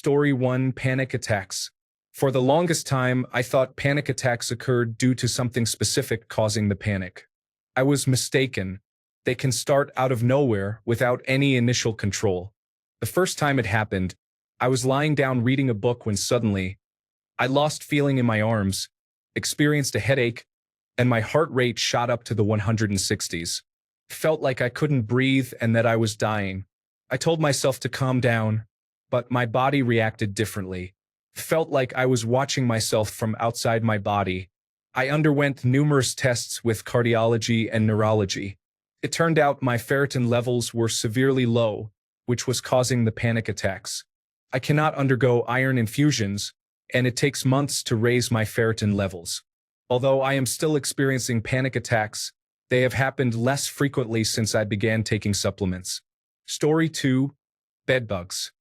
Story 1: Panic attacks. For the longest time, I thought panic attacks occurred due to something specific causing the panic. I was mistaken. They can start out of nowhere without any initial control. The first time it happened, I was lying down reading a book when suddenly, I lost feeling in my arms, experienced a headache, and my heart rate shot up to the 160s. Felt like I couldn't breathe and that I was dying. I told myself to calm down, but my body reacted differently. Felt like I was watching myself from outside my body. I underwent numerous tests with cardiology and neurology. It turned out my ferritin levels were severely low, which was causing the panic attacks. I cannot undergo iron infusions, and it takes months to raise my ferritin levels. Although I am still experiencing panic attacks, they have happened less frequently since I began taking supplements. Story 2: Bedbugs.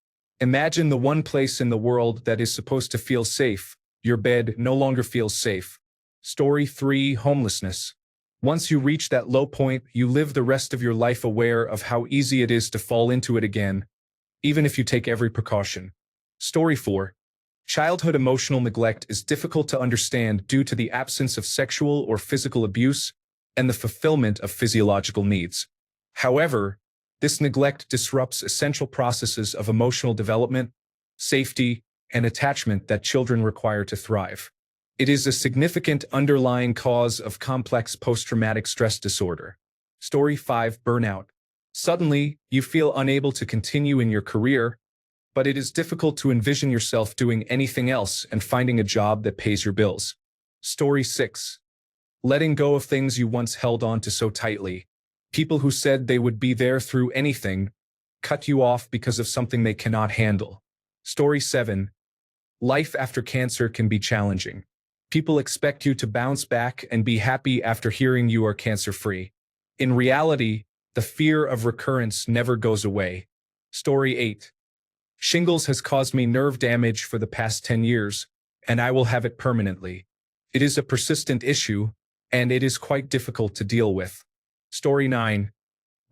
Imagine the one place in the world that is supposed to feel safe. Your bed no longer feels safe. Story 3: Homelessness. Once you reach that low point, you live the rest of your life aware of how easy it is to fall into it again, even if you take every precaution. Story 4: Childhood emotional neglect is difficult to understand due to the absence of sexual or physical abuse and the fulfillment of physiological needs. However, this neglect disrupts essential processes of emotional development, safety, and attachment that children require to thrive. It is a significant underlying cause of complex post-traumatic stress disorder. Story 5: Burnout. Suddenly, you feel unable to continue in your career, but it is difficult to envision yourself doing anything else and finding a job that pays your bills. Story 6: Letting go of things you once held on to so tightly. People who said they would be there through anything cut you off because of something they cannot handle. Story 7: Life after cancer can be challenging. People expect you to bounce back and be happy after hearing you are cancer-free. In reality, the fear of recurrence never goes away. Story 8: Shingles has caused me nerve damage for the past 10 years, and I will have it permanently. It is a persistent issue, and it is quite difficult to deal with. Story 9: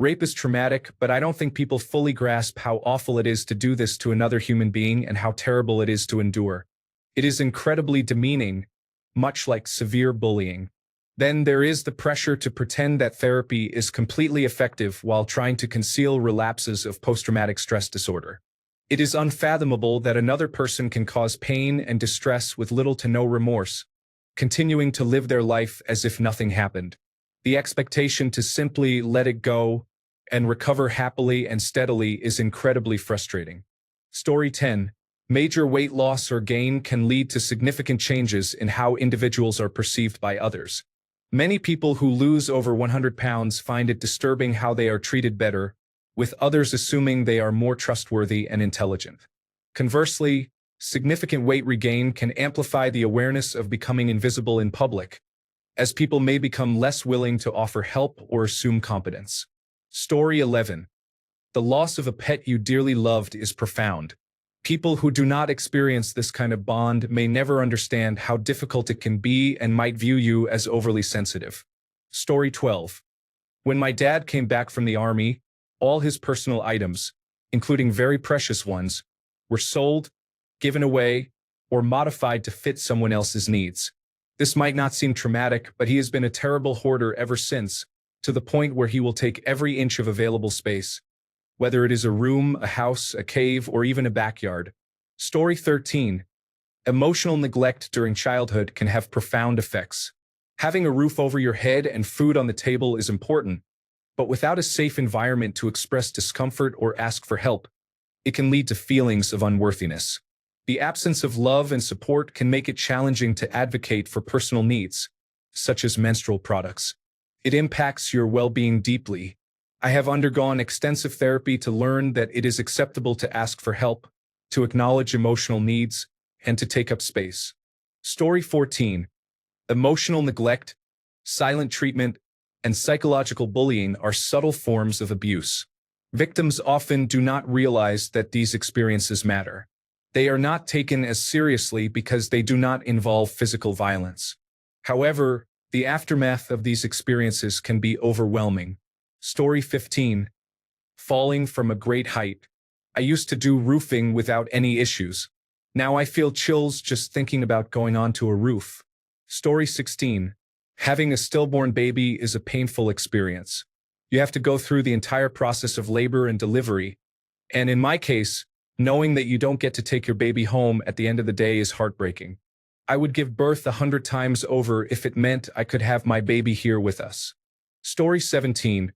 Rape is traumatic, but I don't think people fully grasp how awful it is to do this to another human being and how terrible it is to endure. It is incredibly demeaning, much like severe bullying. Then there is the pressure to pretend that therapy is completely effective while trying to conceal relapses of post-traumatic stress disorder. It is unfathomable that another person can cause pain and distress with little to no remorse, continuing to live their life as if nothing happened. The expectation to simply let it go and recover happily and steadily is incredibly frustrating. Story 10: Major weight loss or gain can lead to significant changes in how individuals are perceived by others. Many people who lose over 100 pounds find it disturbing how they are treated better, with others assuming they are more trustworthy and intelligent. Conversely, significant weight regain can amplify the awareness of becoming invisible in public, as people may become less willing to offer help or assume competence. Story 11: The loss of a pet you dearly loved is profound. People who do not experience this kind of bond may never understand how difficult it can be and might view you as overly sensitive. Story 12: When my dad came back from the army, all his personal items, including very precious ones, were sold, given away, or modified to fit someone else's needs. This might not seem traumatic, but he has been a terrible hoarder ever since, to the point where he will take every inch of available space, whether it is a room, a house, a cave, or even a backyard. Story 13: Emotional neglect during childhood can have profound effects. Having a roof over your head and food on the table is important, but without a safe environment to express discomfort or ask for help, it can lead to feelings of unworthiness. The absence of love and support can make it challenging to advocate for personal needs, such as menstrual products. It impacts your well-being deeply. I have undergone extensive therapy to learn that it is acceptable to ask for help, to acknowledge emotional needs, and to take up space. Story 14: Emotional neglect, silent treatment, and psychological bullying are subtle forms of abuse. Victims often do not realize that these experiences matter. They are not taken as seriously because they do not involve physical violence. However, the aftermath of these experiences can be overwhelming. Story 15: Falling from a great height. I used to do roofing without any issues. Now I feel chills just thinking about going onto a roof. Story 16. Having a stillborn baby is a painful experience. You have to go through the entire process of labor and delivery. And in my case, knowing that you don't get to take your baby home at the end of the day is heartbreaking. I would give birth 100 times over if it meant I could have my baby here with us. Story 17.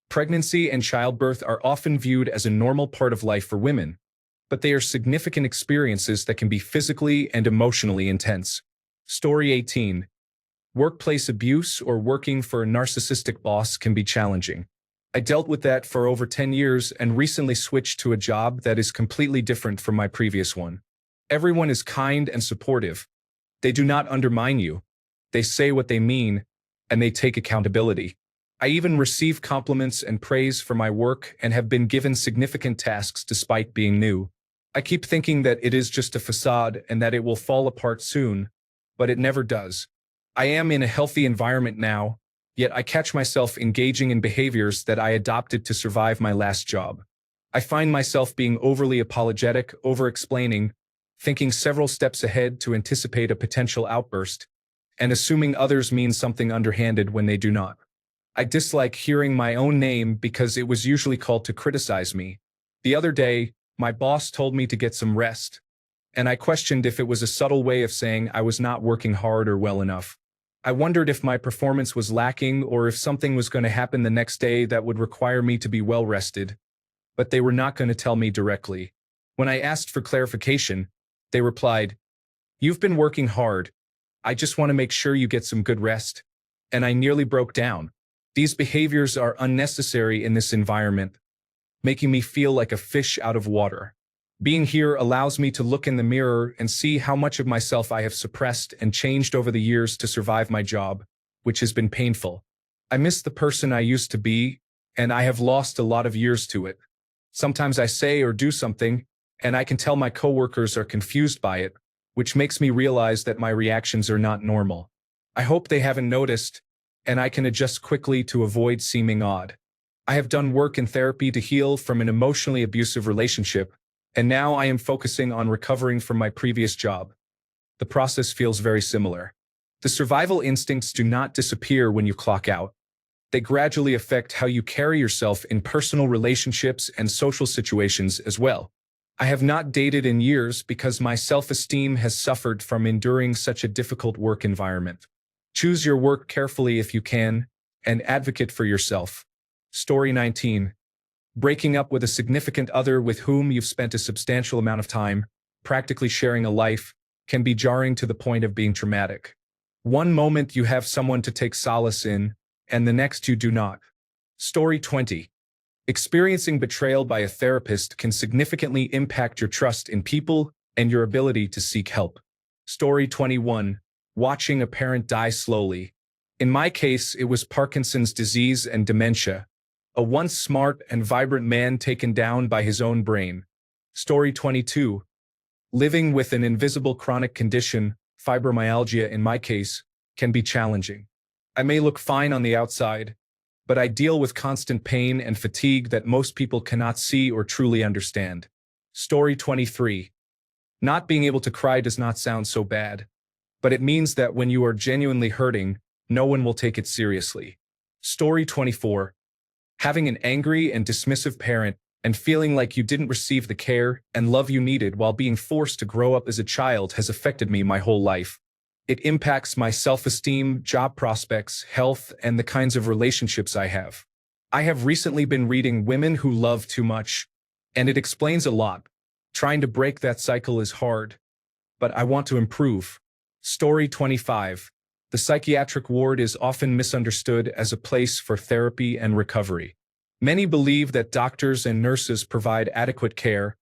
Pregnancy and childbirth are often viewed as a normal part of life for women, but they are significant experiences that can be physically and emotionally intense. Story 18. Workplace abuse or working for a narcissistic boss can be challenging. I dealt with that for over 10 years and recently switched to a job that is completely different from my previous one. Everyone is kind and supportive. They do not undermine you. They say what they mean, and they take accountability. I even receive compliments and praise for my work and have been given significant tasks despite being new. I keep thinking that it is just a facade and that it will fall apart soon, but it never does. I am in a healthy environment now, yet I catch myself engaging in behaviors that I adopted to survive my last job. I find myself being overly apologetic, over-explaining, thinking several steps ahead to anticipate a potential outburst, and assuming others mean something underhanded when they do not. I dislike hearing my own name because it was usually called to criticize me. The other day, my boss told me to get some rest, and I questioned if it was a subtle way of saying I was not working hard or well enough. I wondered if my performance was lacking or if something was going to happen the next day that would require me to be well rested, but they were not going to tell me directly. When I asked for clarification, they replied, "You've been working hard. I just want to make sure you get some good rest." And I nearly broke down. These behaviors are unnecessary in this environment, making me feel like a fish out of water. Being here allows me to look in the mirror and see how much of myself I have suppressed and changed over the years to survive my job, which has been painful. I miss the person I used to be, and I have lost a lot of years to it. Sometimes I say or do something, and I can tell my coworkers are confused by it, which makes me realize that my reactions are not normal. I hope they haven't noticed, and I can adjust quickly to avoid seeming odd. I have done work in therapy to heal from an emotionally abusive relationship, and now I am focusing on recovering from my previous job. The process feels very similar. The survival instincts do not disappear when you clock out. They gradually affect how you carry yourself in personal relationships and social situations as well. I have not dated in years because my self-esteem has suffered from enduring such a difficult work environment. Choose your work carefully if you can, and advocate for yourself. Story 19. Breaking up with a significant other with whom you've spent a substantial amount of time, practically sharing a life, can be jarring to the point of being traumatic. One moment you have someone to take solace in, and the next you do not. Story 20. Experiencing betrayal by a therapist can significantly impact your trust in people and your ability to seek help. Story 21. Watching a parent die slowly. In my case, it was Parkinson's disease and dementia. A once smart and vibrant man taken down by his own brain. Story 22. Living with an invisible chronic condition, fibromyalgia in my case, can be challenging. I may look fine on the outside, but I deal with constant pain and fatigue that most people cannot see or truly understand. Story 23. Not being able to cry does not sound so bad, but it means that when you are genuinely hurting, no one will take it seriously. Story 24. Having an angry and dismissive parent and feeling like you didn't receive the care and love you needed while being forced to grow up as a child has affected me my whole life. It impacts my self-esteem, job prospects, health, and the kinds of relationships I have. I have recently been reading Women Who Love Too Much, and it explains a lot. Trying to break that cycle is hard, but I want to improve. Story 25. The psychiatric ward is often misunderstood as a place for therapy and recovery. Many believe that doctors and nurses provide adequate care,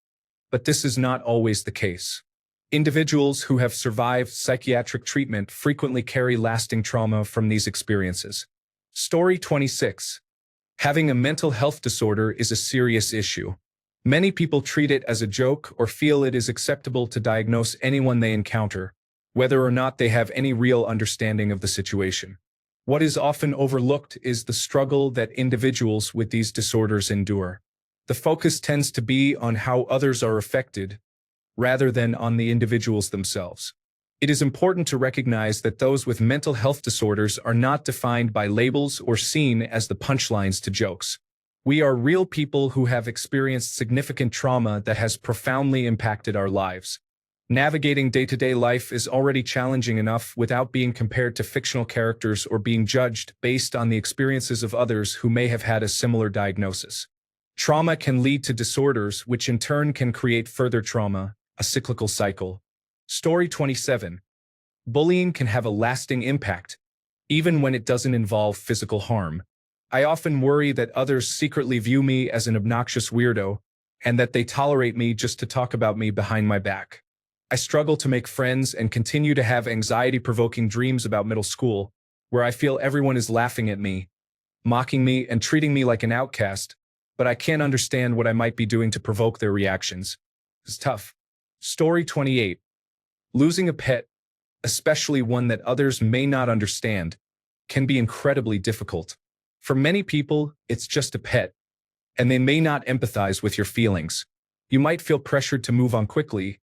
but this is not always the case. Individuals who have survived psychiatric treatment frequently carry lasting trauma from these experiences. Story 26. Having a mental health disorder is a serious issue. Many people treat it as a joke or feel it is acceptable to diagnose anyone they encounter, whether or not they have any real understanding of the situation. What is often overlooked is the struggle that individuals with these disorders endure. The focus tends to be on how others are affected, rather than on the individuals themselves. It is important to recognize that those with mental health disorders are not defined by labels or seen as the punchlines to jokes. We are real people who have experienced significant trauma that has profoundly impacted our lives. Navigating day-to-day life is already challenging enough without being compared to fictional characters or being judged based on the experiences of others who may have had a similar diagnosis. Trauma can lead to disorders, which in turn can create further trauma, a cyclical cycle. Story 27. Bullying can have a lasting impact, even when it doesn't involve physical harm. I often worry that others secretly view me as an obnoxious weirdo, and that they tolerate me just to talk about me behind my back. I struggle to make friends and continue to have anxiety-provoking dreams about middle school, where I feel everyone is laughing at me, mocking me, and treating me like an outcast, but I can't understand what I might be doing to provoke their reactions. It's tough. Story 28. Losing a pet, especially one that others may not understand, can be incredibly difficult. For many people, it's just a pet, and they may not empathize with your feelings. You might feel pressured to move on quickly,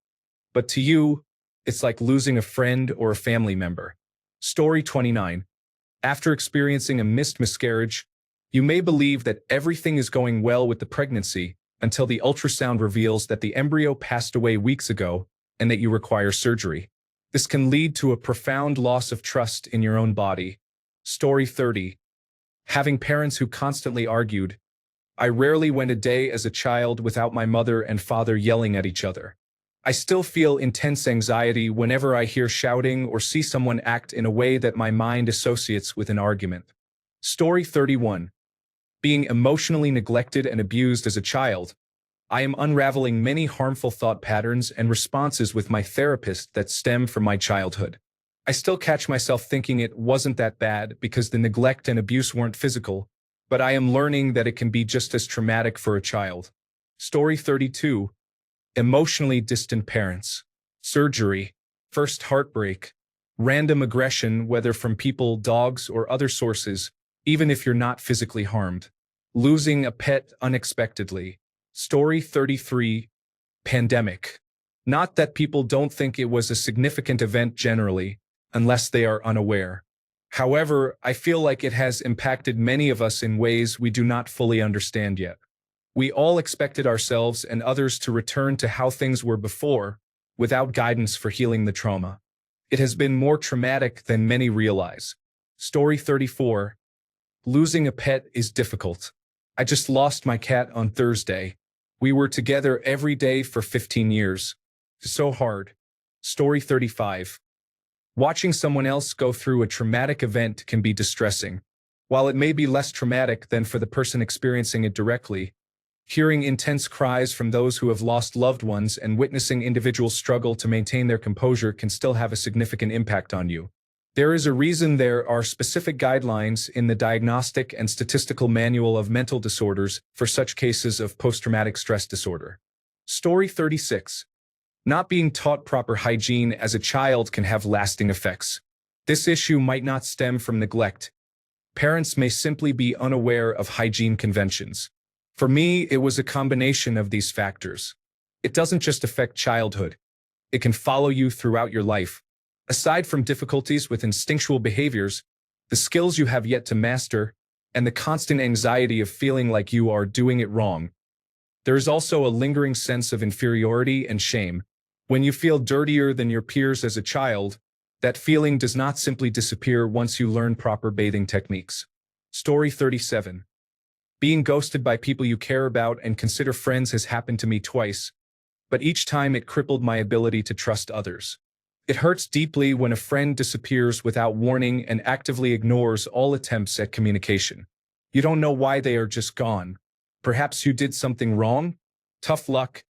but to you, it's like losing a friend or a family member. Story 29. After experiencing a missed miscarriage, you may believe that everything is going well with the pregnancy until the ultrasound reveals that the embryo passed away weeks ago and that you require surgery. This can lead to a profound loss of trust in your own body. Story 30. Having parents who constantly argued. I rarely went a day as a child without my mother and father yelling at each other. I still feel intense anxiety whenever I hear shouting or see someone act in a way that my mind associates with an argument. Story 31. Being emotionally neglected and abused as a child, I am unraveling many harmful thought patterns and responses with my therapist that stem from my childhood. I still catch myself thinking it wasn't that bad because the neglect and abuse weren't physical, but I am learning that it can be just as traumatic for a child. Story 32. Emotionally distant parents. Surgery. First heartbreak. Random aggression, whether from people, dogs, or other sources, even if you're not physically harmed. Losing a pet unexpectedly. Story 33. Pandemic. Not that people don't think it was a significant event generally, unless they are unaware. However, I feel like it has impacted many of us in ways we do not fully understand yet. We all expected ourselves and others to return to how things were before, without guidance for healing the trauma. It has been more traumatic than many realize. Story 34. Losing a pet is difficult. I just lost my cat on Thursday. We were together every day for 15 years. So hard. Story 35. Watching someone else go through a traumatic event can be distressing. While it may be less traumatic than for the person experiencing it directly, hearing intense cries from those who have lost loved ones and witnessing individuals struggle to maintain their composure can still have a significant impact on you. There is a reason there are specific guidelines in the Diagnostic and Statistical Manual of Mental Disorders for such cases of post-traumatic stress disorder. Story 36. Not being taught proper hygiene as a child can have lasting effects. This issue might not stem from neglect. Parents may simply be unaware of hygiene conventions. For me, it was a combination of these factors. It doesn't just affect childhood. It can follow you throughout your life. Aside from difficulties with instinctual behaviors, the skills you have yet to master, and the constant anxiety of feeling like you are doing it wrong, there is also a lingering sense of inferiority and shame. When you feel dirtier than your peers as a child, that feeling does not simply disappear once you learn proper bathing techniques. Story 37. Being ghosted by people you care about and consider friends has happened to me twice, but each time it crippled my ability to trust others. It hurts deeply when a friend disappears without warning and actively ignores all attempts at communication. You don't know why they are just gone. Perhaps you did something wrong? Tough luck.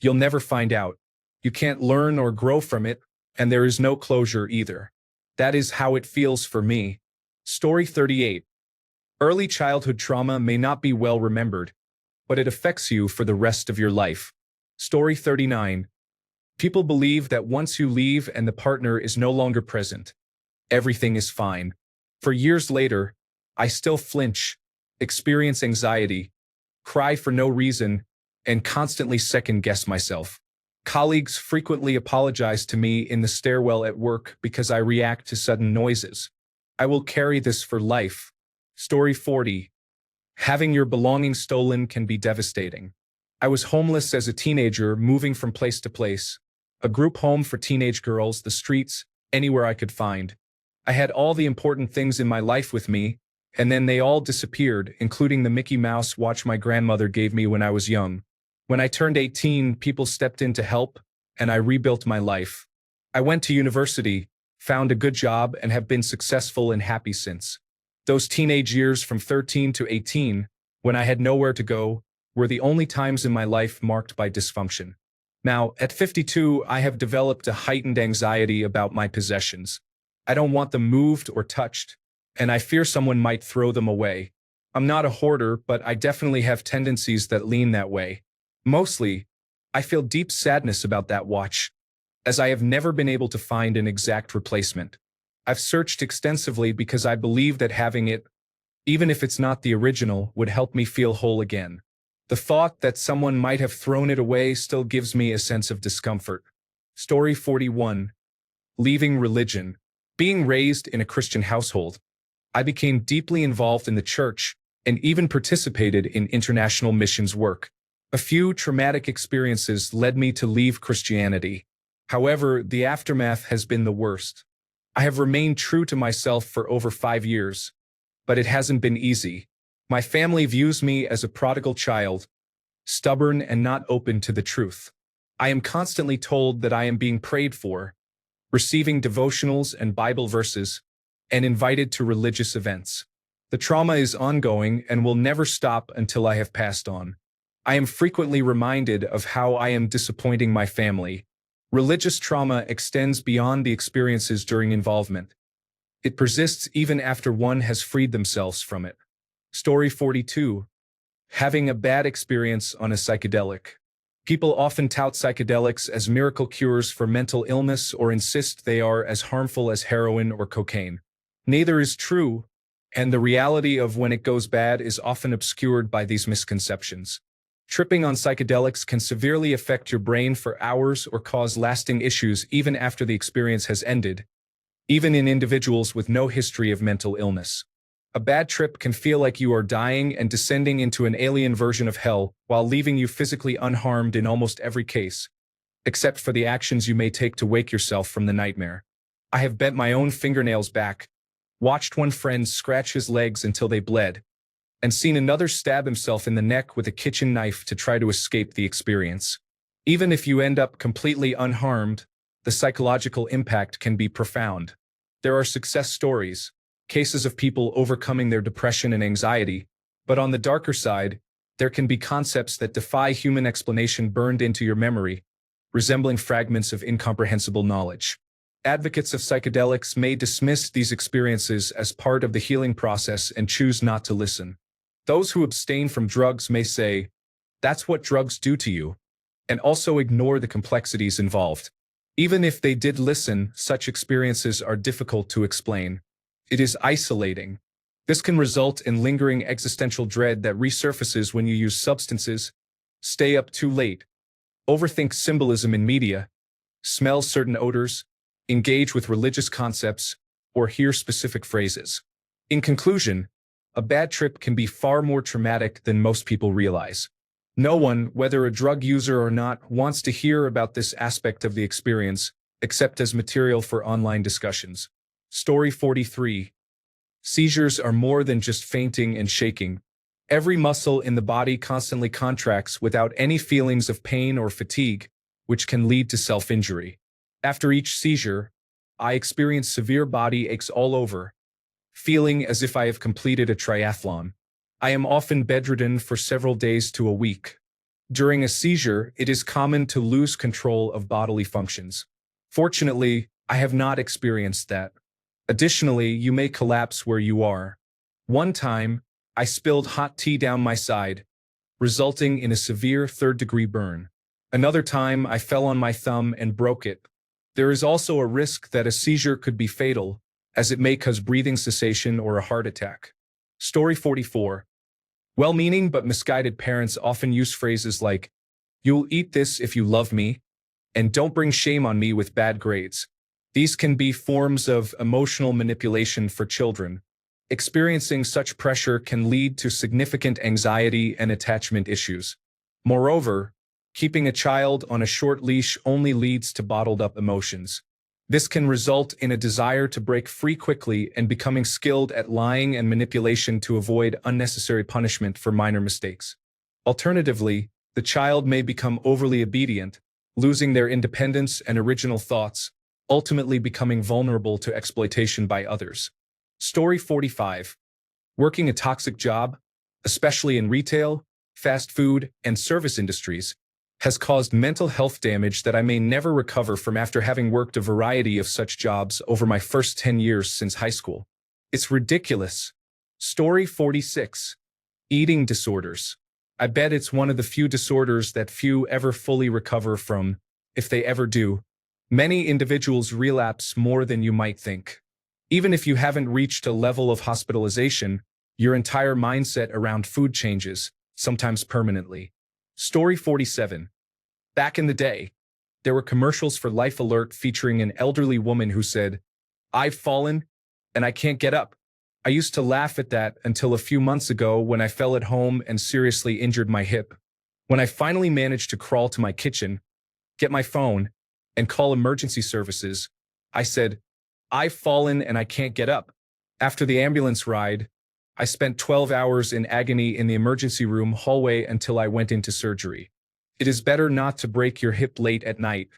You'll never find out. You can't learn or grow from it, and there is no closure either. That is how it feels for me. Story 38. Early childhood trauma may not be well remembered, but it affects you for the rest of your life. Story 39. People believe that once you leave and the partner is no longer present, everything is fine. For years later, I still flinch, experience anxiety, cry for no reason, and constantly second-guess myself. Colleagues frequently apologize to me in the stairwell at work because I react to sudden noises. I will carry this for life. Story 40. Having your belongings stolen can be devastating. I was homeless as a teenager, moving from place to place. A group home for teenage girls, the streets, anywhere I could find. I had all the important things in my life with me, and then they all disappeared, including the Mickey Mouse watch my grandmother gave me when I was young. When I turned 18, people stepped in to help, and I rebuilt my life. I went to university, found a good job, and have been successful and happy since. Those teenage years from 13 to 18, when I had nowhere to go, were the only times in my life marked by dysfunction. Now, at 52, I have developed a heightened anxiety about my possessions. I don't want them moved or touched, and I fear someone might throw them away. I'm not a hoarder, but I definitely have tendencies that lean that way. Mostly, I feel deep sadness about that watch, as I have never been able to find an exact replacement. I've searched extensively because I believe that having it, even if it's not the original, would help me feel whole again. The thought that someone might have thrown it away still gives me a sense of discomfort. Story 41. Leaving religion. Being raised in a Christian household, I became deeply involved in the church and even participated in international missions work. A few traumatic experiences led me to leave Christianity. However, the aftermath has been the worst. I have remained true to myself for over 5 years, but it hasn't been easy. My family views me as a prodigal child, stubborn and not open to the truth. I am constantly told that I am being prayed for, receiving devotionals and Bible verses, and invited to religious events. The trauma is ongoing and will never stop until I have passed on. I am frequently reminded of how I am disappointing my family. Religious trauma extends beyond the experiences during involvement. It persists even after one has freed themselves from it. Story 42. Having a bad experience on a psychedelic. People often tout psychedelics as miracle cures for mental illness or insist they are as harmful as heroin or cocaine. Neither is true, and the reality of when it goes bad is often obscured by these misconceptions. Tripping on psychedelics can severely affect your brain for hours or cause lasting issues even after the experience has ended, even in individuals with no history of mental illness. A bad trip can feel like you are dying and descending into an alien version of hell while leaving you physically unharmed in almost every case, except for the actions you may take to wake yourself from the nightmare. I have bent my own fingernails back, watched one friend scratch his legs until they bled, and seen another stab himself in the neck with a kitchen knife to try to escape the experience. Even if you end up completely unharmed, the psychological impact can be profound. There are success stories, cases of people overcoming their depression and anxiety, but on the darker side, there can be concepts that defy human explanation burned into your memory, resembling fragments of incomprehensible knowledge. Advocates of psychedelics may dismiss these experiences as part of the healing process and choose not to listen. Those who abstain from drugs may say, "That's what drugs do to you," and also ignore the complexities involved. Even if they did listen, such experiences are difficult to explain. It is isolating. This can result in lingering existential dread that resurfaces when you use substances, stay up too late, overthink symbolism in media, smell certain odors, engage with religious concepts, or hear specific phrases. In conclusion, a bad trip can be far more traumatic than most people realize. No one, whether a drug user or not, wants to hear about this aspect of the experience, except as material for online discussions. Story 43. Seizures are more than just fainting and shaking. Every muscle in the body constantly contracts without any feelings of pain or fatigue, which can lead to self-injury. After each seizure, I experience severe body aches all over, feeling as if I have completed a triathlon. I am often bedridden for several days to a week. During a seizure, it is common to lose control of bodily functions. Fortunately, I have not experienced that. Additionally, you may collapse where you are. One time, I spilled hot tea down my side, resulting in a severe third-degree burn. Another time, I fell on my thumb and broke it. There is also a risk that a seizure could be fatal, as it may cause breathing cessation or a heart attack. Story 44. Well-meaning but misguided parents often use phrases like, "You'll eat this if you love me," and "Don't bring shame on me with bad grades." These can be forms of emotional manipulation for children. Experiencing such pressure can lead to significant anxiety and attachment issues. Moreover, keeping a child on a short leash only leads to bottled-up emotions. This can result in a desire to break free quickly and becoming skilled at lying and manipulation to avoid unnecessary punishment for minor mistakes. Alternatively, the child may become overly obedient, losing their independence and original thoughts, ultimately becoming vulnerable to exploitation by others. Story 45. Working a toxic job, especially in retail, fast food, and service industries, has caused mental health damage that I may never recover from after having worked a variety of such jobs over my first 10 years since high school. It's ridiculous. Story 46. Eating disorders. I bet it's one of the few disorders that few ever fully recover from, if they ever do. Many individuals relapse more than you might think. Even if you haven't reached a level of hospitalization, your entire mindset around food changes, sometimes permanently. Story 47. Back in the day, there were commercials for Life Alert featuring an elderly woman who said, "I've fallen, and I can't get up." I used to laugh at that until a few months ago when I fell at home and seriously injured my hip. When I finally managed to crawl to my kitchen, get my phone, and call emergency services, I said, "I've fallen and I can't get up." After the ambulance ride, I spent 12 hours in agony in the emergency room hallway until I went into surgery. It is better not to break your hip late at night.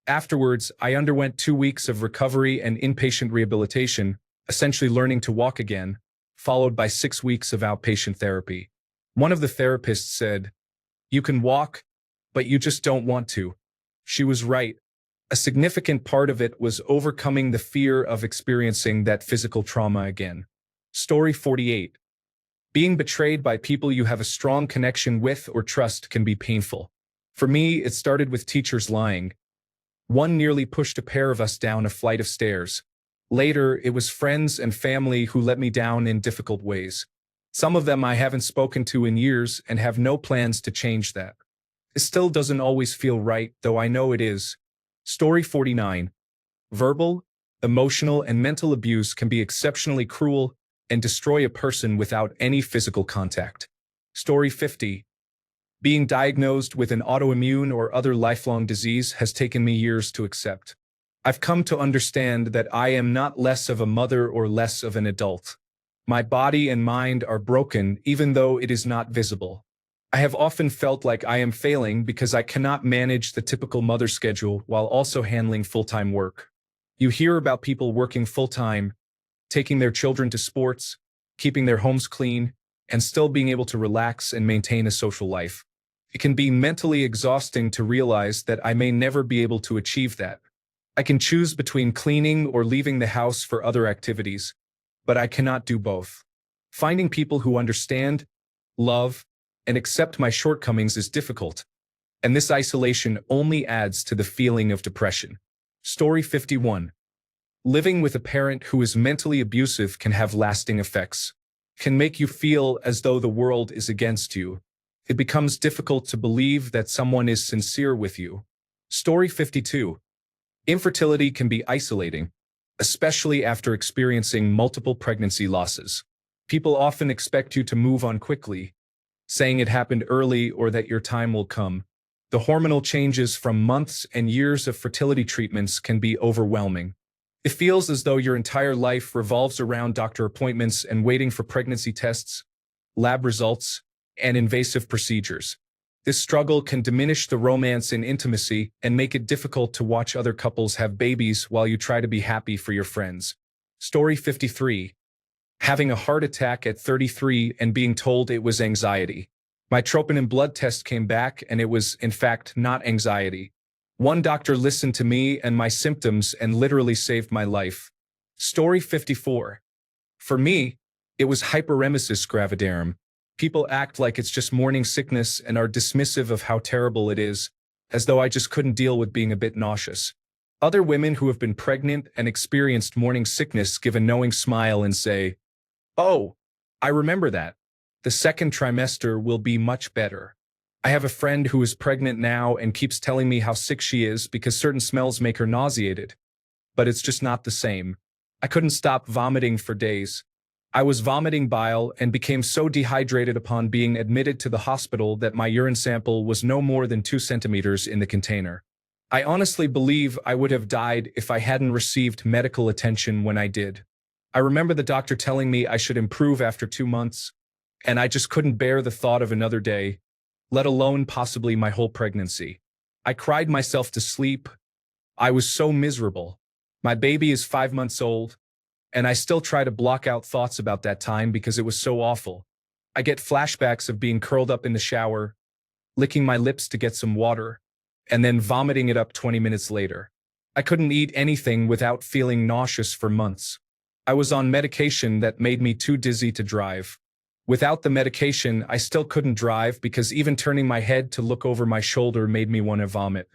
Afterwards, I underwent 2 weeks of recovery and inpatient rehabilitation, essentially learning to walk again, followed by 6 weeks of outpatient therapy. One of the therapists said, "You can walk, but you just don't want to." She was right. A significant part of it was overcoming the fear of experiencing that physical trauma again. Story 48. Being betrayed by people you have a strong connection with or trust can be painful. For me, it started with teachers lying. One nearly pushed a pair of us down a flight of stairs. Later, it was friends and family who let me down in difficult ways. Some of them I haven't spoken to in years and have no plans to change that. It still doesn't always feel right, though I know it is. Story 49. Verbal, emotional, and mental abuse can be exceptionally cruel and destroy a person without any physical contact. Story 50. Being diagnosed with an autoimmune or other lifelong disease has taken me years to accept. I've come to understand that I am not less of a mother or less of an adult. My body and mind are broken even though it is not visible. I have often felt like I am failing because I cannot manage the typical mother schedule while also handling full-time work. You hear about people working full-time, taking their children to sports, keeping their homes clean, and still being able to relax and maintain a social life. It can be mentally exhausting to realize that I may never be able to achieve that. I can choose between cleaning or leaving the house for other activities, but I cannot do both. Finding people who understand, love, and accept my shortcomings is difficult, and this isolation only adds to the feeling of depression. Story 51. Living with a parent who is mentally abusive can have lasting effects. It can make you feel as though the world is against you. It becomes difficult to believe that someone is sincere with you. Story 52. Infertility can be isolating, especially after experiencing multiple pregnancy losses. People often expect you to move on quickly, saying it happened early or that your time will come. The hormonal changes from months and years of fertility treatments can be overwhelming. It feels as though your entire life revolves around doctor appointments and waiting for pregnancy tests, lab results, and invasive procedures. This struggle can diminish the romance and intimacy and make it difficult to watch other couples have babies while you try to be happy for your friends. Story 53. Having a heart attack at 33 and being told it was anxiety. My troponin blood test came back and it was, in fact, not anxiety. One doctor listened to me and my symptoms and literally saved my life. Story 54. For me, it was hyperemesis gravidarum. People act like it's just morning sickness and are dismissive of how terrible it is, as though I just couldn't deal with being a bit nauseous. Other women who have been pregnant and experienced morning sickness give a knowing smile and say, "Oh, I remember that. The second trimester will be much better. I have a friend who is pregnant now and keeps telling me how sick she is because certain smells make her nauseated. But it's just not the same. I couldn't stop vomiting for days. I was vomiting bile and became so dehydrated upon being admitted to the hospital that my urine sample was no more than 2 centimeters in the container. I honestly believe I would have died if I hadn't received medical attention when I did. I remember the doctor telling me I should improve after 2 months, and I just couldn't bear the thought of another day, let alone possibly my whole pregnancy. I cried myself to sleep. I was so miserable. My baby is 5 months old, and I still try to block out thoughts about that time because it was so awful. I get flashbacks of being curled up in the shower, licking my lips to get some water, and then vomiting it up 20 minutes later. I couldn't eat anything without feeling nauseous for months. I was on medication that made me too dizzy to drive. Without the medication, I still couldn't drive because even turning my head to look over my shoulder made me want to vomit.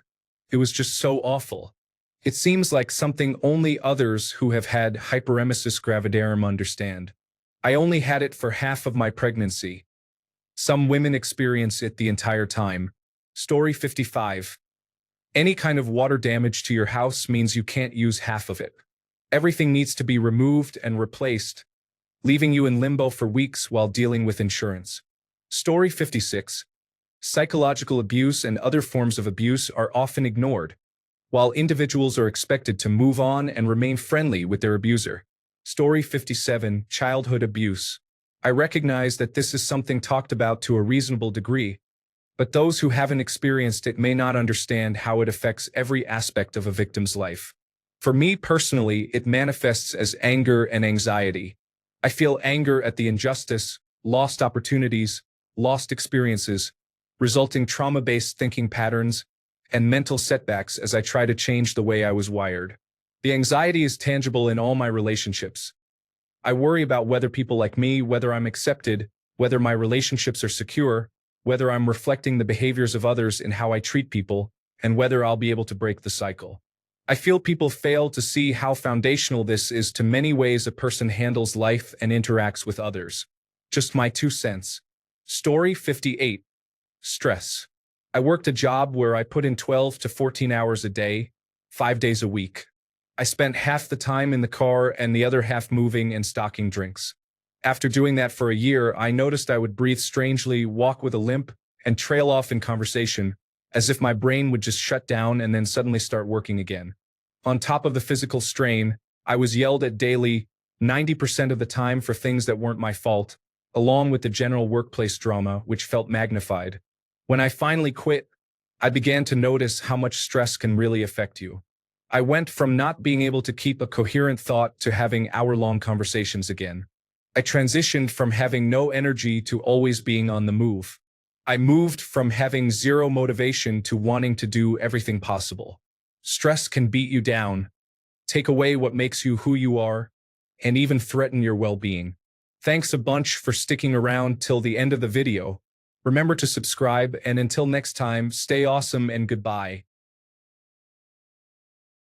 It was just so awful. It seems like something only others who have had hyperemesis gravidarum understand. I only had it for half of my pregnancy. Some women experience it the entire time. Story 55. Any kind of water damage to your house means you can't use half of it. Everything needs to be removed and replaced, leaving you in limbo for weeks while dealing with insurance. Story 56. Psychological abuse and other forms of abuse are often ignored, while individuals are expected to move on and remain friendly with their abuser. Story 57. Childhood abuse. I recognize that this is something talked about to a reasonable degree, but those who haven't experienced it may not understand how it affects every aspect of a victim's life. For me personally, it manifests as anger and anxiety. I feel anger at the injustice, lost opportunities, lost experiences, resulting trauma-based thinking patterns, and mental setbacks as I try to change the way I was wired. The anxiety is tangible in all my relationships. I worry about whether people like me, whether I'm accepted, whether my relationships are secure, whether I'm reflecting the behaviors of others in how I treat people, and whether I'll be able to break the cycle. I feel people fail to see how foundational this is to many ways a person handles life and interacts with others. Just my 2 cents. Story 58. Stress. I worked a job where I put in 12 to 14 hours a day, 5 days a week. I spent half the time in the car and the other half moving and stocking drinks. After doing that for a year, I noticed I would breathe strangely, walk with a limp, and trail off in conversation, as if my brain would just shut down and then suddenly start working again. On top of the physical strain, I was yelled at daily, 90% of the time for things that weren't my fault, along with the general workplace drama, which felt magnified. When I finally quit, I began to notice how much stress can really affect you. I went from not being able to keep a coherent thought to having hour-long conversations again. I transitioned from having no energy to always being on the move. I moved from having zero motivation to wanting to do everything possible. Stress can beat you down, take away what makes you who you are, and even threaten your well-being. Thanks a bunch for sticking around till the end of the video. Remember to subscribe, and until next time, stay awesome and goodbye.